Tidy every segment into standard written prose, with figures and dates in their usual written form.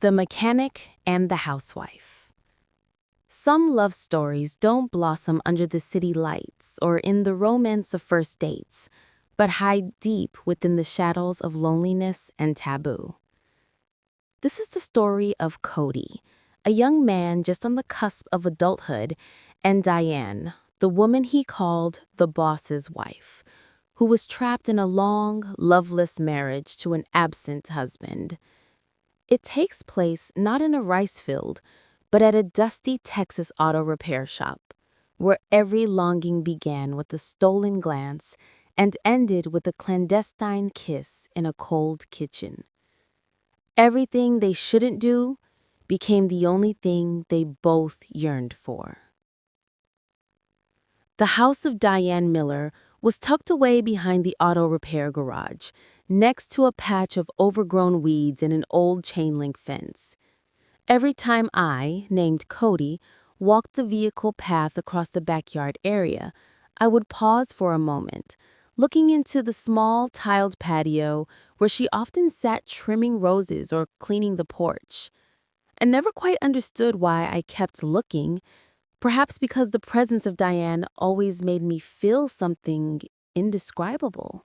The Mechanic and the Housewife. Some love stories don't blossom under the city lights or in the romance of first dates, but hide deep within the shadows of loneliness and taboo. This is the story of Cody, a young man just on the cusp of adulthood, and Dianne, the woman he called the boss's wife, who was trapped in a long, loveless marriage to an absent husband. It takes place not in a rice field, but at a dusty Texas auto repair shop, where every longing began with a stolen glance and ended with a clandestine kiss in a cold kitchen. Everything they shouldn't do became the only thing they both yearned for. The house of Dianne Miller was tucked away behind the auto repair garage, next to a patch of overgrown weeds and an old chain-link fence. Every time I, named Cody, walked the vehicle path across the backyard area, I would pause for a moment, looking into the small tiled patio where she often sat trimming roses or cleaning the porch. I never quite understood why I kept looking, perhaps because the presence of Dianne always made me feel something indescribable.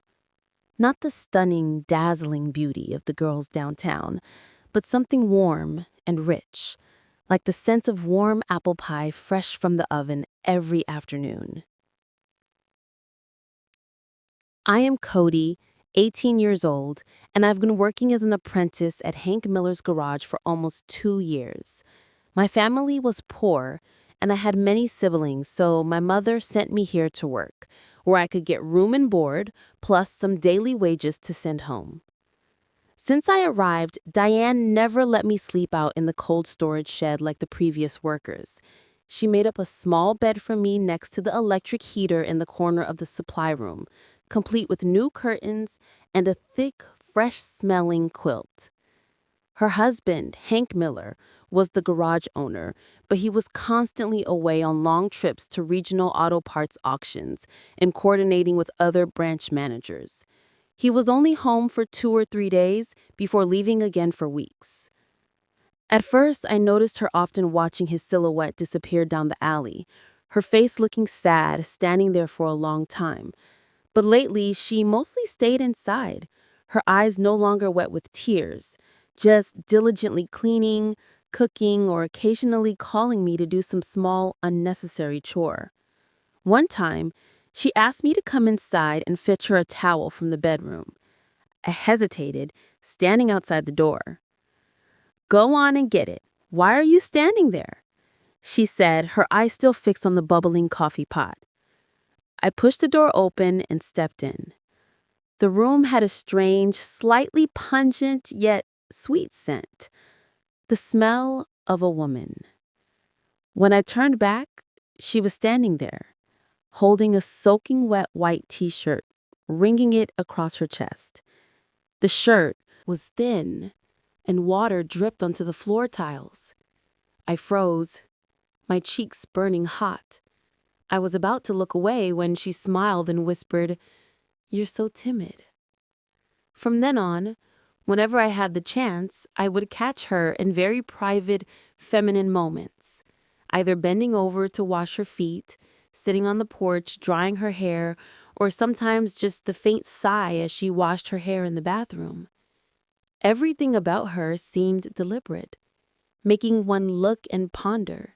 Not the stunning, dazzling beauty of the girls downtown, but something warm and rich, like the scent of warm apple pie fresh from the oven every afternoon. I am Cody, 18 years old, and I've been working as an apprentice at Hank Miller's garage for almost 2 years. My family was poor, and I had many siblings, so my mother sent me here to work, where I could get room and board, plus some daily wages to send home. Since I arrived, Dianne never let me sleep out in the cold storage shed like the previous workers. She made up a small bed for me next to the electric heater in the corner of the supply room, complete with new curtains and a thick, fresh-smelling quilt. Her husband, Hank Miller, was the garage owner, but he was constantly away on long trips to regional auto parts auctions and coordinating with other branch managers. He was only home for 2 or 3 days before leaving again for weeks. At first, I noticed her often watching his silhouette disappear down the alley, her face looking sad, standing there for a long time. But lately, she mostly stayed inside, her eyes no longer wet with tears, just diligently cleaning, cooking, or occasionally calling me to do some small, unnecessary chore. One time, she asked me to come inside and fetch her a towel from the bedroom. I hesitated, standing outside the door. "Go on and get it. Why are you standing there?" she said, her eyes still fixed on the bubbling coffee pot. I pushed the door open and stepped in. The room had a strange, slightly pungent yet sweet scent, the smell of a woman. When I turned back, she was standing there, holding a soaking wet white t-shirt, wringing it across her chest. The shirt was thin, and water dripped onto the floor tiles. I froze, my cheeks burning hot. I was about to look away when she smiled and whispered, "You're so timid." From then on, whenever I had the chance, I would catch her in very private, feminine moments, either bending over to wash her feet, sitting on the porch, drying her hair, or sometimes just the faint sigh as she washed her hair in the bathroom. Everything about her seemed deliberate, making one look and ponder.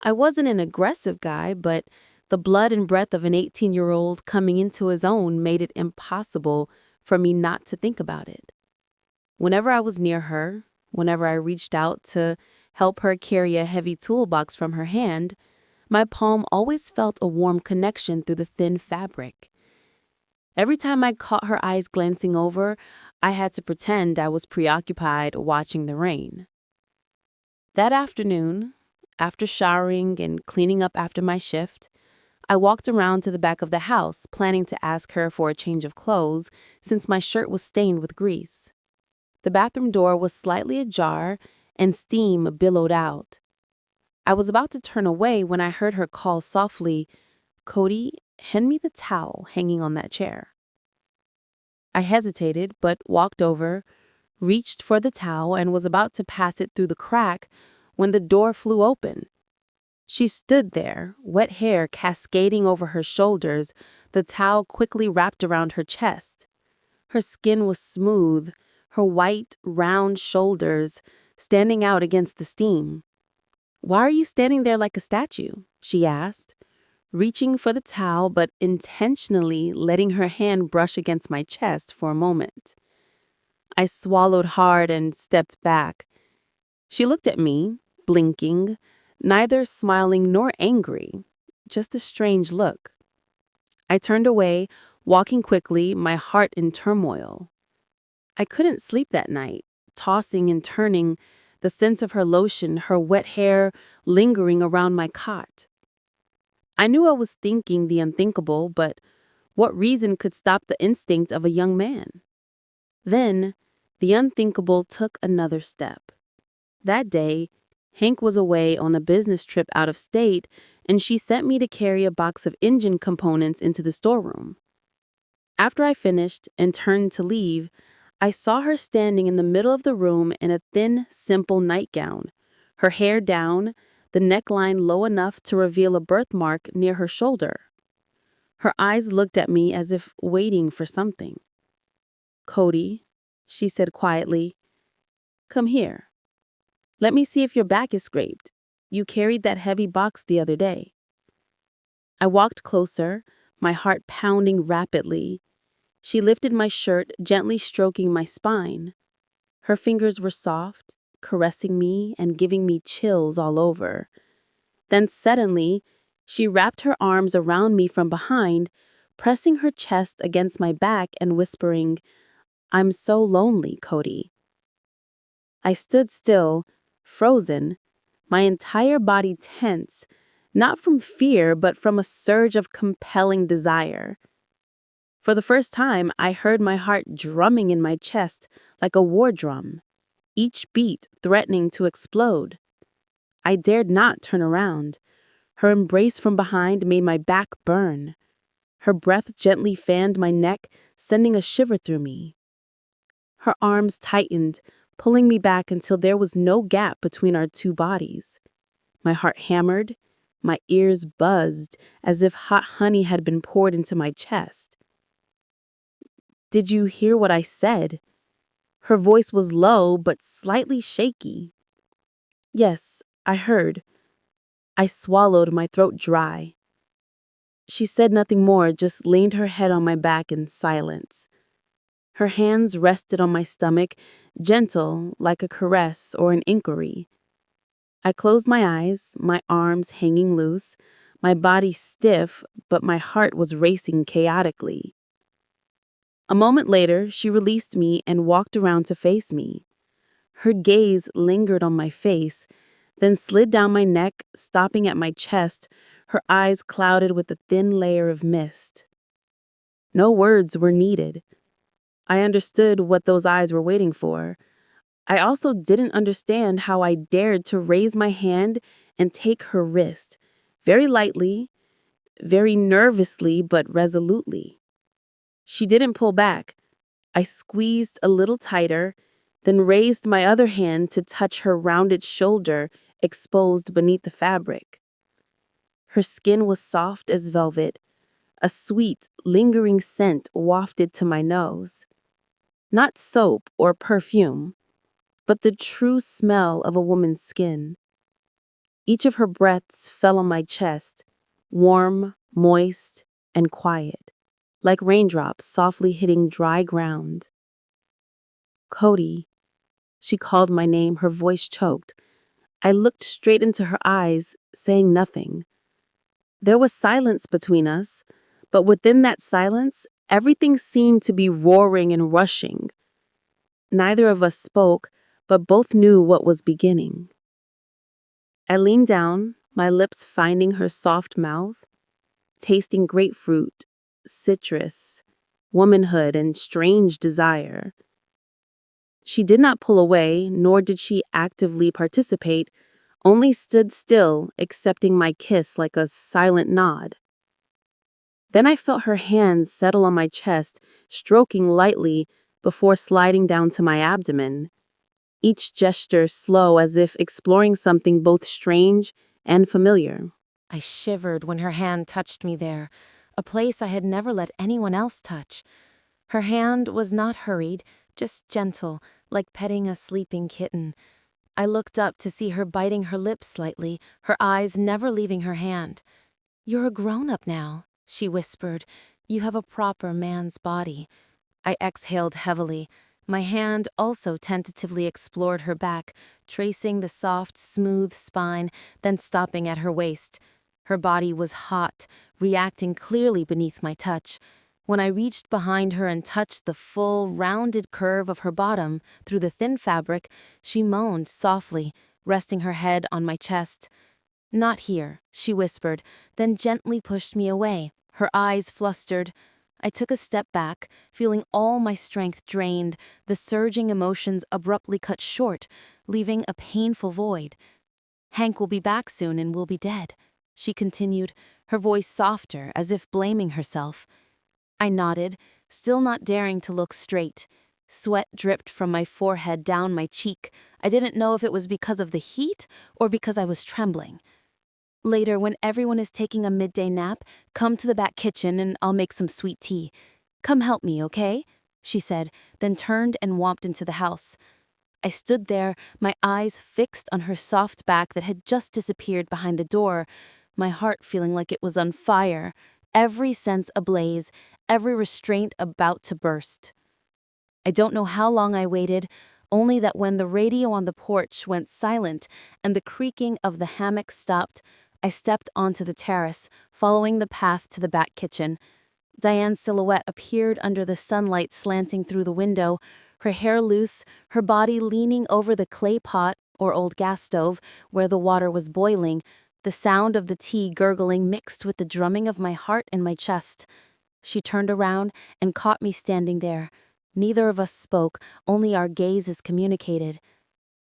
I wasn't an aggressive guy, but the blood and breath of an 18-year-old coming into his own made it impossible for me not to think about it. Whenever I was near her, whenever I reached out to help her carry a heavy toolbox from her hand, my palm always felt a warm connection through the thin fabric. Every time I caught her eyes glancing over, I had to pretend I was preoccupied watching the rain. That afternoon, after showering and cleaning up after my shift, I walked around to the back of the house, planning to ask her for a change of clothes since my shirt was stained with grease. The bathroom door was slightly ajar and steam billowed out. I was about to turn away when I heard her call softly, "Cody, hand me the towel hanging on that chair." I hesitated, but walked over, reached for the towel, and was about to pass it through the crack when the door flew open. She stood there, wet hair cascading over her shoulders, the towel quickly wrapped around her chest. Her skin was smooth, her white, round shoulders standing out against the steam. "Why are you standing there like a statue?" she asked, reaching for the towel but intentionally letting her hand brush against my chest for a moment. I swallowed hard and stepped back. She looked at me, blinking, neither smiling nor angry, just a strange look. I turned away, walking quickly, my heart in turmoil. I couldn't sleep that night, tossing and turning, the scent of her lotion, her wet hair lingering around my cot. I knew I was thinking the unthinkable, but what reason could stop the instinct of a young man? Then, the unthinkable took another step. That day, Hank was away on a business trip out of state, and she sent me to carry a box of engine components into the storeroom. After I finished and turned to leave, I saw her standing in the middle of the room in a thin, simple nightgown, her hair down, the neckline low enough to reveal a birthmark near her shoulder. Her eyes looked at me as if waiting for something. "Cody," she said quietly, "come here. Let me see if your back is scraped. You carried that heavy box the other day." I walked closer, my heart pounding rapidly. She lifted my shirt, gently stroking my spine. Her fingers were soft, caressing me and giving me chills all over. Then suddenly, she wrapped her arms around me from behind, pressing her chest against my back and whispering, "I'm so lonely, Cody." I stood still, frozen, my entire body tense, not from fear, but from a surge of compelling desire. For the first time, I heard my heart drumming in my chest like a war drum, each beat threatening to explode. I dared not turn around. Her embrace from behind made my back burn. Her breath gently fanned my neck, sending a shiver through me. Her arms tightened, pulling me back until there was no gap between our two bodies. My heart hammered, my ears buzzed as if hot honey had been poured into my chest. "Did you hear what I said?" Her voice was low but slightly shaky. "Yes, I heard." I swallowed, my throat dry. She said nothing more, just leaned her head on my back in silence. Her hands rested on my stomach, gentle, like a caress or an inquiry. I closed my eyes, my arms hanging loose, my body stiff, but my heart was racing chaotically. A moment later, she released me and walked around to face me. Her gaze lingered on my face, then slid down my neck, stopping at my chest, her eyes clouded with a thin layer of mist. No words were needed. I understood what those eyes were waiting for. I also didn't understand how I dared to raise my hand and take her wrist, very lightly, very nervously, but resolutely. She didn't pull back. I squeezed a little tighter, then raised my other hand to touch her rounded shoulder exposed beneath the fabric. Her skin was soft as velvet, a sweet, lingering scent wafted to my nose. Not soap or perfume, but the true smell of a woman's skin. Each of her breaths fell on my chest, warm, moist, and quiet, like raindrops softly hitting dry ground. "Cody," she called my name, her voice choked. I looked straight into her eyes, saying nothing. There was silence between us, but within that silence, everything seemed to be roaring and rushing. Neither of us spoke, but both knew what was beginning. I leaned down, my lips finding her soft mouth, tasting grapefruit, citrus, womanhood, and strange desire. She did not pull away, nor did she actively participate, only stood still, accepting my kiss like a silent nod. Then I felt her hands settle on my chest, stroking lightly, before sliding down to my abdomen, each gesture slow as if exploring something both strange and familiar. I shivered when her hand touched me there, a place I had never let anyone else touch. Her hand was not hurried, just gentle, like petting a sleeping kitten. I looked up to see her biting her lips slightly, her eyes never leaving her hand. "You're a grown-up now," she whispered. "You have a proper man's body." I exhaled heavily. My hand also tentatively explored her back, tracing the soft, smooth spine, then stopping at her waist. Her body was hot, reacting clearly beneath my touch. When I reached behind her and touched the full, rounded curve of her bottom through the thin fabric, she moaned softly, resting her head on my chest. "Not here," she whispered, then gently pushed me away, her eyes flustered. I took a step back, feeling all my strength drained, the surging emotions abruptly cut short, leaving a painful void. "Hank will be back soon and we'll be dead," she continued, her voice softer, as if blaming herself. I nodded, still not daring to look straight. Sweat dripped from my forehead down my cheek. I didn't know if it was because of the heat or because I was trembling. "Later, when everyone is taking a midday nap, come to the back kitchen and I'll make some sweet tea. Come help me, okay?" she said, then turned and walked into the house. I stood there, my eyes fixed on her soft back that had just disappeared behind the door, my heart feeling like it was on fire, every sense ablaze, every restraint about to burst. I don't know how long I waited, only that when the radio on the porch went silent and the creaking of the hammock stopped, I stepped onto the terrace, following the path to the back kitchen. Diane's silhouette appeared under the sunlight slanting through the window, her hair loose, her body leaning over the clay pot, or old gas stove, where the water was boiling, the sound of the tea gurgling mixed with the drumming of my heart in my chest. She turned around and caught me standing there. Neither of us spoke, only our gazes communicated.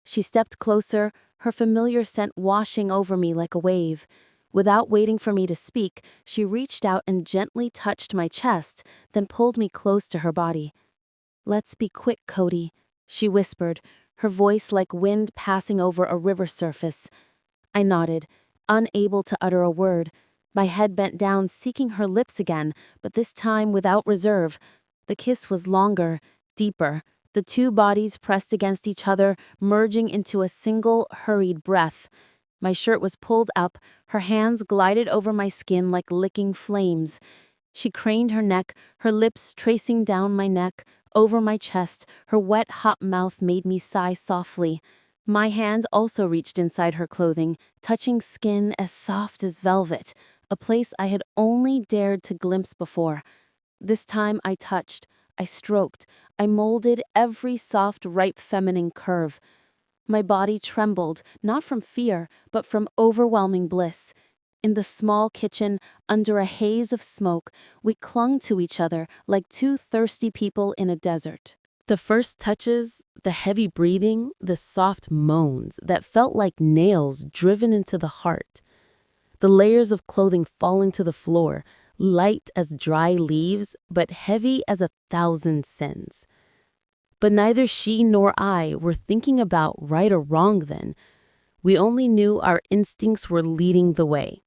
She stepped closer, her familiar scent washing over me like a wave. Without waiting for me to speak, she reached out and gently touched my chest, then pulled me close to her body. "Let's be quick, Cody," she whispered, her voice like wind passing over a river surface. I nodded, unable to utter a word, my head bent down seeking her lips again, but this time without reserve. The kiss was longer, deeper, the two bodies pressed against each other, merging into a single, hurried breath. My shirt was pulled up, her hands glided over my skin like licking flames. She craned her neck, her lips tracing down my neck, over my chest, her wet, hot mouth made me sigh softly. My hand also reached inside her clothing, touching skin as soft as velvet, a place I had only dared to glimpse before. This time I touched, I stroked, I molded every soft, ripe feminine curve. My body trembled, not from fear, but from overwhelming bliss. In the small kitchen, under a haze of smoke, we clung to each other like two thirsty people in a desert. The first touches, the heavy breathing, the soft moans that felt like nails driven into the heart. The layers of clothing falling to the floor, light as dry leaves, but heavy as 1,000 sins. But neither she nor I were thinking about right or wrong then. We only knew our instincts were leading the way.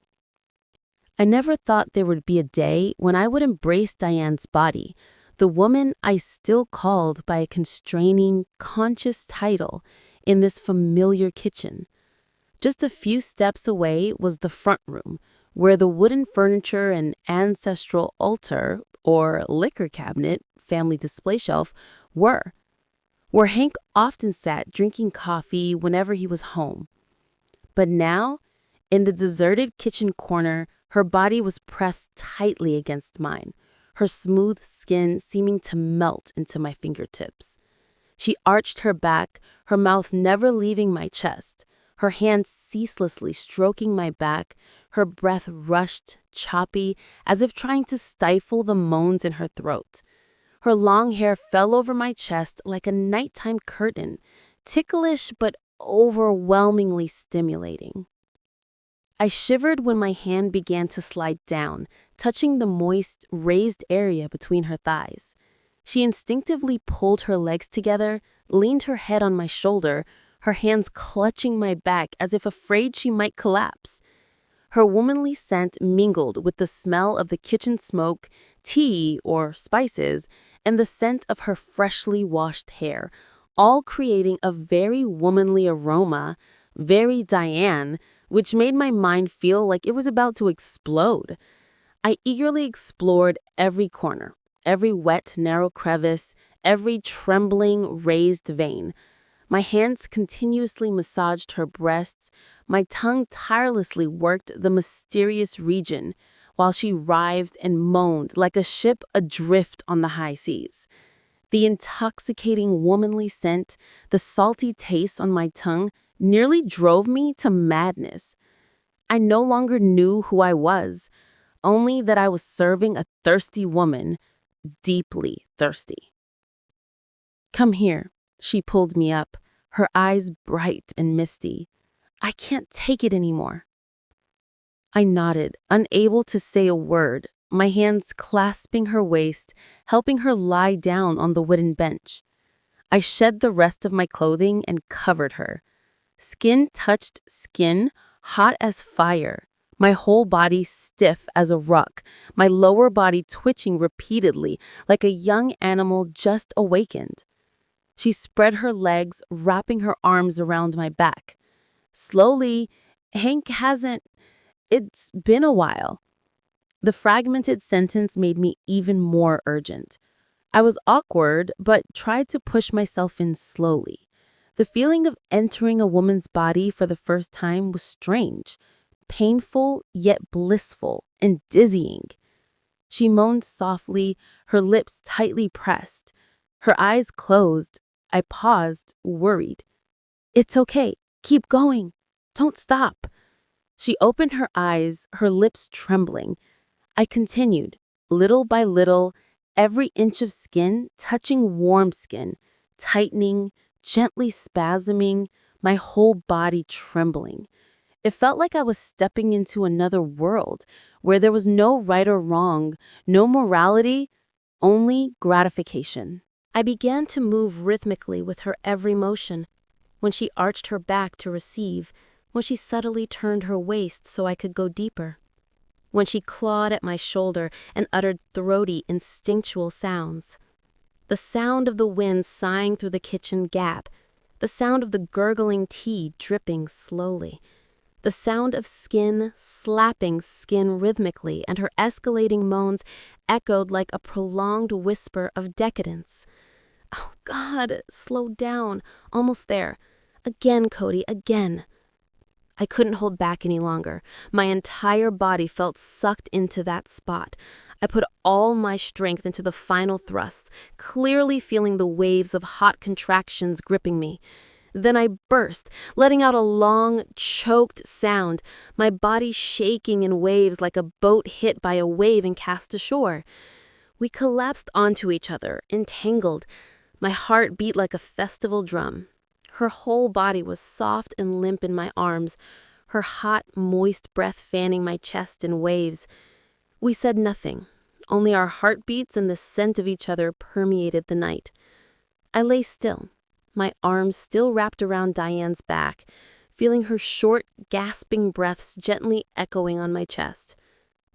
I never thought there would be a day when I would embrace Diane's body, the woman I still called by a constraining, conscious title, in this familiar kitchen. Just a few steps away was the front room, where the wooden furniture and ancestral altar, or liquor cabinet, family display shelf, were, where Hank often sat drinking coffee whenever he was home. But now, in the deserted kitchen corner, her body was pressed tightly against mine, her smooth skin seeming to melt into my fingertips. She arched her back, her mouth never leaving my chest, her hands ceaselessly stroking my back, her breath rushed, choppy, as if trying to stifle the moans in her throat. Her long hair fell over my chest like a nighttime curtain, ticklish but overwhelmingly stimulating. I shivered when my hand began to slide down, touching the moist, raised area between her thighs. She instinctively pulled her legs together, leaned her head on my shoulder, her hands clutching my back as if afraid she might collapse. Her womanly scent mingled with the smell of the kitchen smoke, tea, or spices, and the scent of her freshly washed hair, all creating a very womanly aroma, very Dianne, which made my mind feel like it was about to explode. I eagerly explored every corner, every wet, narrow crevice, every trembling, raised vein. My hands continuously massaged her breasts, my tongue tirelessly worked the mysterious region, while she writhed and moaned like a ship adrift on the high seas. The intoxicating womanly scent, the salty taste on my tongue, nearly drove me to madness. I no longer knew who I was, only that I was serving a thirsty woman, deeply thirsty. "Come here." She pulled me up, her eyes bright and misty. "I can't take it anymore." I nodded, unable to say a word, my hands clasping her waist, helping her lie down on the wooden bench. I shed the rest of my clothing and covered her. Skin touched skin, hot as fire. My whole body stiff as a rock, my lower body twitching repeatedly like a young animal just awakened. She spread her legs, wrapping her arms around my back. Slowly, "Hank hasn't. It's been a while." The fragmented sentence made me even more urgent. I was awkward, but tried to push myself in slowly. The feeling of entering a woman's body for the first time was strange, painful yet blissful and dizzying. She moaned softly, her lips tightly pressed. Her eyes closed. I paused, worried. "It's okay. Keep going. Don't stop." She opened her eyes, her lips trembling. I continued, little by little, every inch of skin touching warm skin, tightening, gently spasming, my whole body trembling. It felt like I was stepping into another world where there was no right or wrong, no morality, only gratification. I began to move rhythmically with her every motion. When she arched her back to receive, when she subtly turned her waist so I could go deeper, when she clawed at my shoulder and uttered throaty, instinctual sounds. The sound of the wind sighing through the kitchen gap, the sound of the gurgling tea dripping slowly, the sound of skin slapping skin rhythmically, and her escalating moans echoed like a prolonged whisper of decadence. "Oh, God, slow down. Almost there. Again, Cody, again." I couldn't hold back any longer. My entire body felt sucked into that spot. I put all my strength into the final thrusts, clearly feeling the waves of hot contractions gripping me. Then I burst, letting out a long, choked sound, my body shaking in waves like a boat hit by a wave and cast ashore. We collapsed onto each other, entangled. My heart beat like a festival drum. Her whole body was soft and limp in my arms, her hot, moist breath fanning my chest in waves. We said nothing, only our heartbeats and the scent of each other permeated the night. I lay still, my arms still wrapped around Diane's back, feeling her short, gasping breaths gently echoing on my chest.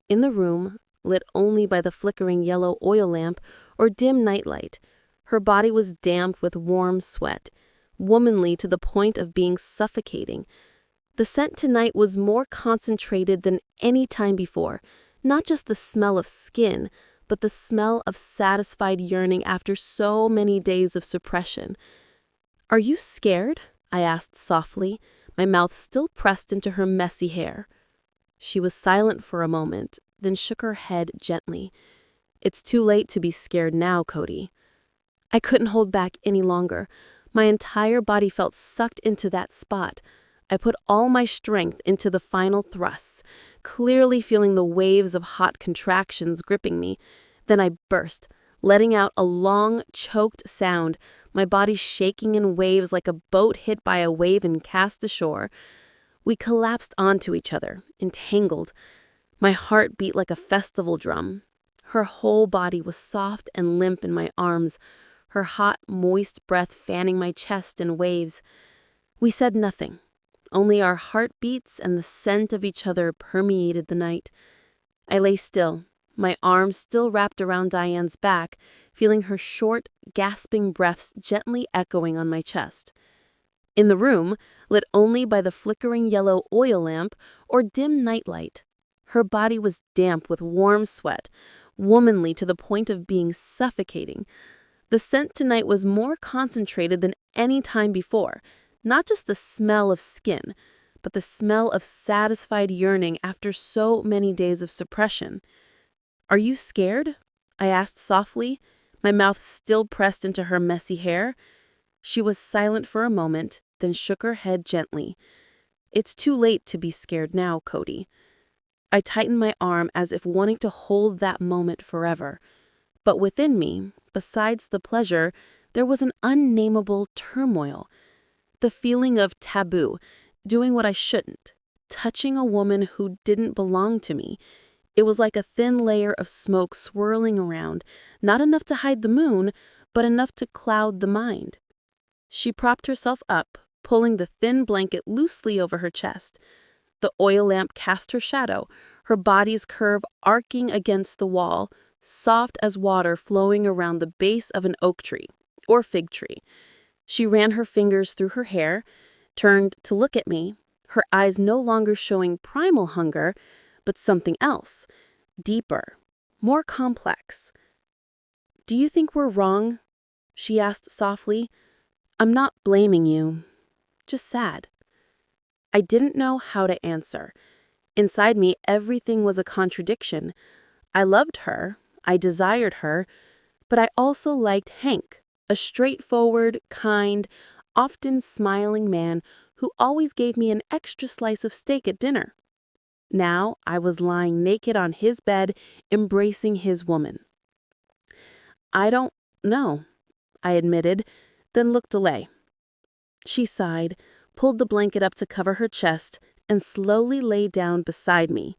In the room, lit only by the flickering yellow oil lamp or dim nightlight, her body was damp with warm sweat, womanly to the point of being suffocating. The scent tonight was more concentrated than any time before, not just the smell of skin, but the smell of satisfied yearning after so many days of suppression. "Are you scared?" I asked softly, my mouth still pressed into her messy hair. She was silent for a moment, then shook her head gently. "It's too late to be scared now, Cody." I couldn't hold back any longer. My entire body felt sucked into that spot. I put all my strength into the final thrusts, clearly feeling the waves of hot contractions gripping me. Then I burst, letting out a long, choked sound, my body shaking in waves like a boat hit by a wave and cast ashore. We collapsed onto each other, entangled. My heart beat like a festival drum. Her whole body was soft and limp in my arms, her hot, moist breath fanning my chest in waves. We said nothing. Only our heartbeats and the scent of each other permeated the night. I lay still, my arms still wrapped around Diane's back, feeling her short, gasping breaths gently echoing on my chest. In the room, lit only by the flickering yellow oil lamp or dim nightlight, her body was damp with warm sweat, womanly to the point of being suffocating. The scent tonight was more concentrated than any time before, not just the smell of skin, but the smell of satisfied yearning after so many days of suppression. "Are you scared?" I asked softly, my mouth still pressed into her messy hair. She was silent for a moment, then shook her head gently. "It's too late to be scared now, Cody." I tightened my arm as if wanting to hold that moment forever. But within me, besides the pleasure, there was an unnameable turmoil. The feeling of taboo, doing what I shouldn't, touching a woman who didn't belong to me. It was like a thin layer of smoke swirling around, not enough to hide the moon, but enough to cloud the mind. She propped herself up, pulling the thin blanket loosely over her chest. The oil lamp cast her shadow, her body's curve arcing against the wall, soft as water flowing around the base of an oak tree, or fig tree. She ran her fingers through her hair, turned to look at me, her eyes no longer showing primal hunger, but something else, deeper, more complex. "Do you think we're wrong?" she asked softly. "I'm not blaming you, just sad." I didn't know how to answer. Inside me, everything was a contradiction. I loved her, I desired her, but I also liked Hank, a straightforward, kind, often smiling man who always gave me an extra slice of steak at dinner. Now I was lying naked on his bed, embracing his woman. "I don't know," I admitted, then looked away. She sighed, pulled the blanket up to cover her chest, and slowly lay down beside me.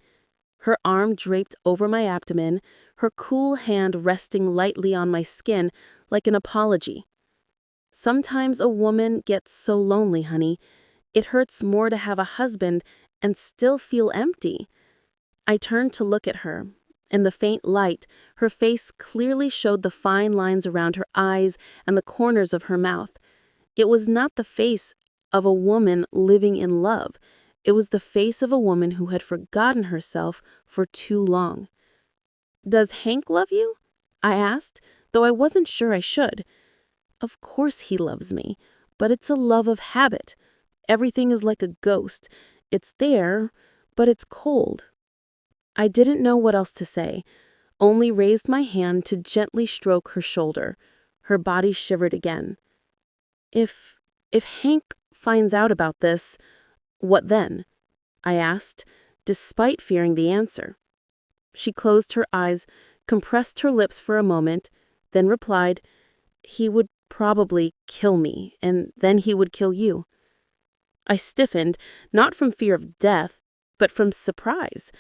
Her arm draped over my abdomen, her cool hand resting lightly on my skin like an apology. "Sometimes a woman gets so lonely, honey. It hurts more to have a husband and still feel empty." I turned to look at her. In the faint light, her face clearly showed the fine lines around her eyes and the corners of her mouth. It was not the face of a woman living in love. It was the face of a woman who had forgotten herself for too long. "Does Hank love you?" I asked, though I wasn't sure I should. "Of course he loves me, but it's a love of habit. Everything is like a ghost. It's there, but it's cold." I didn't know what else to say, only raised my hand to gently stroke her shoulder. Her body shivered again. If Hank finds out about this, what then?" I asked, despite fearing the answer. She closed her eyes, compressed her lips for a moment, then replied, "He would probably kill me, and then he would kill you." I stiffened, not from fear of death, but from surprise.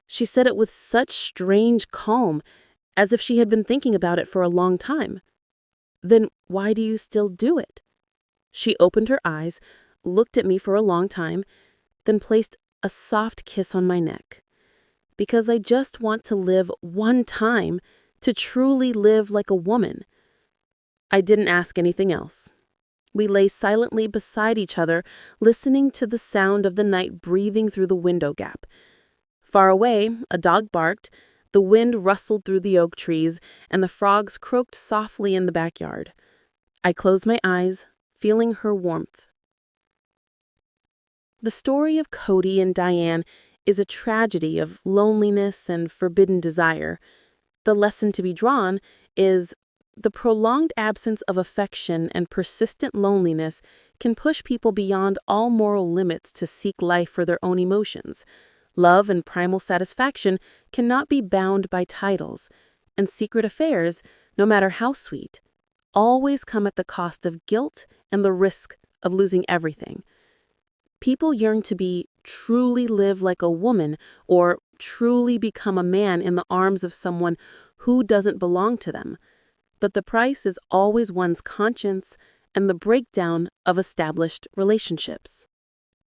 She said it with such strange calm, as if she had been thinking about it for a long time. "Then why do you still do it?" She opened her eyes, looked at me for a long time, then placed a soft kiss on my neck. "Because I just want to live one time, to truly live like a woman." I didn't ask anything else. We lay silently beside each other, listening to the sound of the night breathing through the window gap. Far away, a dog barked, the wind rustled through the oak trees, and the frogs croaked softly in the backyard. I closed my eyes, feeling her warmth. The story of Cody and Dianne is a tragedy of loneliness and forbidden desire. The lesson to be drawn is the prolonged absence of affection and persistent loneliness can push people beyond all moral limits to seek life for their own emotions. Love and primal satisfaction cannot be bound by titles, and secret affairs, no matter how sweet, always come at the cost of guilt and the risk of losing everything. People yearn to truly live like a woman or truly become a man in the arms of someone who doesn't belong to them. But the price is always one's conscience and the breakdown of established relationships.